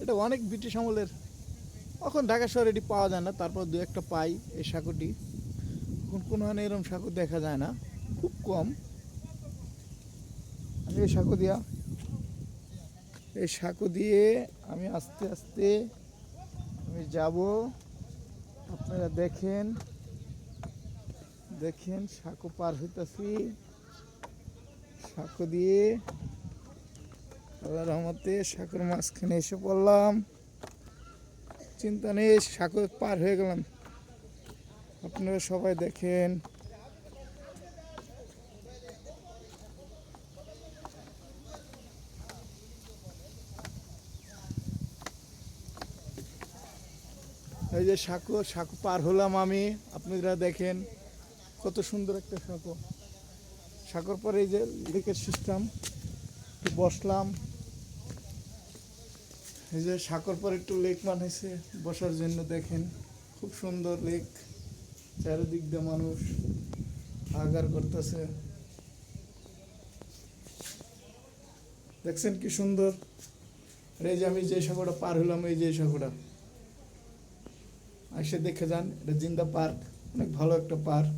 এটা অনেক ব্রিটিশ আমলের। এখন ঢাকা শহরে এটি পাওয়া যায় না, তারপর দু একটা পাই এই সাঁকোটি। এখন কোনো এরকম সাঁকো দেখা যায় না, খুব কম। আমি এই সাঁকো দিয়ে আমি আস্তে আস্তে আমি যাব। আপনারা দেখেন দেখেন সাঁকো পার হইতাছি, সাঁকো দিয়ে আল্লাহ রহমতে সাঁকোর মাঝখানে এসে পড়লাম। চিন্তা নেই, সাঁকো পার হয়ে গেলাম। আপনারা সবাই দেখেন। এই যে সাঁকো পার হলাম আমি। আপনারা দেখেন কত সুন্দর একটা সাঁকো। সাঁকোর পরে এই যে লেকের সিস্টেম, একটু বসলাম। এই যে সাঁকোর পর একটু লেক বানাইছে বসার জন্য, দেখেন খুব সুন্দর লেক। চারিদিক দিয়ে মানুষ হাহাকার করতেছে, দেখছেন কি সুন্দর। আর এই যে আমি যে সাঁকোটা পার হলাম, এই যে সাঁকোটা এসে দেখে যান, এটা জিন্দা পার্ক, অনেক ভালো একটা পার্ক।